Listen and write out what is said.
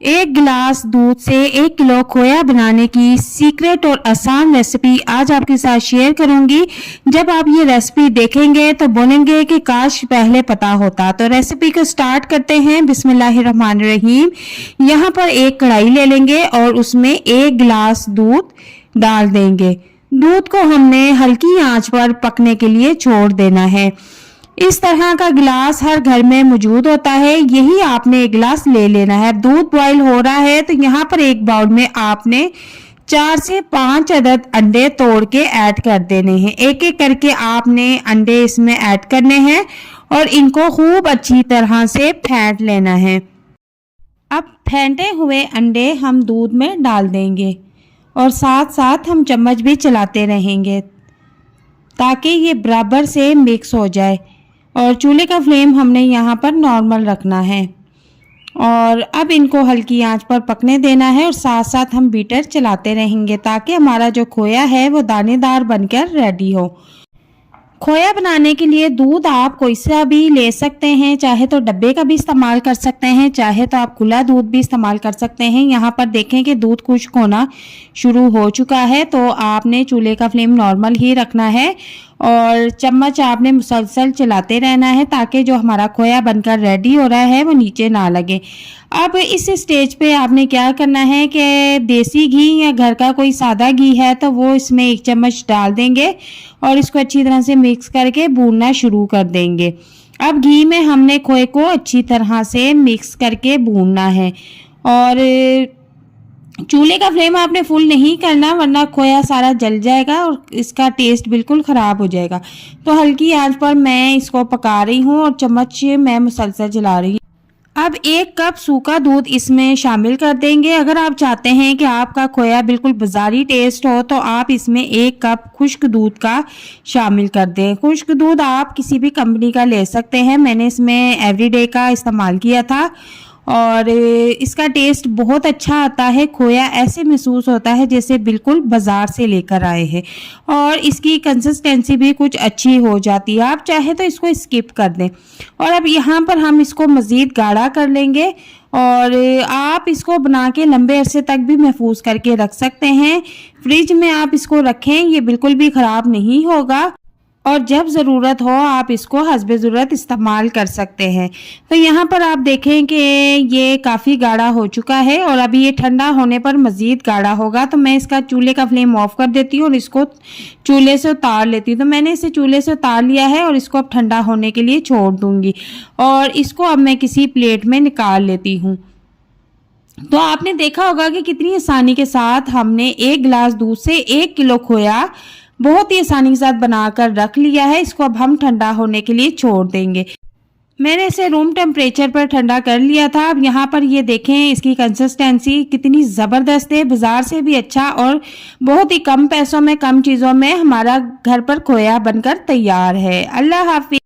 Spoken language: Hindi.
एक गिलास दूध से 1 किलो खोया बनाने की सीक्रेट और आसान रेसिपी आज आपके साथ शेयर करूंगी। जब आप ये रेसिपी देखेंगे तो बोलेंगे कि काश पहले पता होता। तो रेसिपी को स्टार्ट करते हैं। बिस्मिल्लाहिर्रहमानिर्रहीम। यहाँ पर एक कढ़ाई ले लेंगे और उसमें 1 गिलास दूध डाल देंगे। दूध को हमने हल्की आंच पर पकने के लिए छोड़ देना है। इस तरह का गिलास हर घर में मौजूद होता है, यही आपने 1 गिलास ले लेना है। दूध बॉईल हो रहा है तो यहाँ पर एक बाउल में आपने 4 से 5 अदद अंडे तोड़ के ऐड कर देने हैं। एक एक करके आपने अंडे इसमें ऐड करने हैं और इनको खूब अच्छी तरह से फेंट लेना है। अब फेंटे हुए अंडे हम दूध में डाल देंगे और साथ साथ हम चम्मच भी चलाते रहेंगे ताकि ये बराबर से मिक्स हो जाए। और चूल्हे का फ्लेम हमने यहाँ पर नॉर्मल रखना है और अब इनको हल्की आंच पर पकने देना है और साथ साथ हम बीटर चलाते रहेंगे ताकि हमारा जो खोया है वो दानेदार बनकर रेडी हो। खोया बनाने के लिए दूध आप कोई सा भी ले सकते हैं, चाहे तो डब्बे का भी इस्तेमाल कर सकते हैं, चाहे तो आप खुला दूध भी इस्तेमाल कर सकते हैं। यहाँ पर देखें कि दूध खुश्क होना शुरू हो चुका है तो आपने चूल्हे का फ्लेम नॉर्मल ही रखना है और चम्मच आपने मुसलसल चलाते रहना है ताकि जो हमारा खोया बनकर रेडी हो रहा है वो नीचे ना लगे। अब इस स्टेज पे आपने क्या करना है कि देसी घी या घर का कोई सादा घी है तो वो इसमें 1 चम्मच डाल देंगे और इसको अच्छी तरह से मिक्स करके भूनना शुरू कर देंगे। अब घी में हमने खोए को अच्छी तरह से मिक्स करके भूनना है और चूल्हे का फ्लेम आपने फुल नहीं करना वरना खोया सारा जल जाएगा और इसका टेस्ट बिल्कुल ख़राब हो जाएगा। तो हल्की आंच पर मैं इसको पका रही हूँ और चम्मच मैं मुसलसल चला रही हूँ। अब 1 कप सूखा दूध इसमें शामिल कर देंगे। अगर आप चाहते हैं कि आपका खोया बिल्कुल बाजारी टेस्ट हो तो आप इसमें 1 कप खुश्क दूध का शामिल कर दें। खुश्क दूध आप किसी भी कंपनी का ले सकते हैं, मैंने इसमें एवरीडे का इस्तेमाल किया था और इसका टेस्ट बहुत अच्छा आता है। खोया ऐसे महसूस होता है जैसे बिल्कुल बाज़ार से लेकर आए हैं और इसकी कंसिस्टेंसी भी कुछ अच्छी हो जाती है। आप चाहे तो इसको स्किप कर दें। और अब यहाँ पर हम इसको मज़ीद गाढ़ा कर लेंगे और आप इसको बना के लंबे अरसे तक भी महफूज करके रख सकते हैं। फ्रिज में आप इसको रखें, ये बिल्कुल भी ख़राब नहीं होगा और जब ज़रूरत हो आप इसको हस्बे ज़रूरत इस्तेमाल कर सकते हैं। तो यहाँ पर आप देखें कि ये काफ़ी गाढ़ा हो चुका है और अभी ये ठंडा होने पर मज़ीद गाढ़ा होगा। तो मैं इसका चूल्हे का फ्लेम ऑफ कर देती हूँ और इसको चूल्हे से उतार लेती हूँ। तो मैंने इसे चूल्हे से उतार लिया है और इसको अब ठंडा होने के लिए छोड़ दूँगी और इसको अब मैं किसी प्लेट में निकाल लेती हूँ। तो आपने देखा होगा कि कितनी आसानी के साथ हमने 1 गिलास दूध से 1 किलो खोया बहुत ही आसानी के साथ बनाकर रख लिया है। इसको अब हम ठंडा होने के लिए छोड़ देंगे। मैंने इसे रूम टेम्परेचर पर ठंडा कर लिया था। अब यहाँ पर ये देखें इसकी कंसिस्टेंसी कितनी ज़बरदस्त है, बाज़ार से भी अच्छा और बहुत ही कम पैसों में कम चीज़ों में हमारा घर पर खोया बनकर तैयार है। अल्लाह हाफिज़।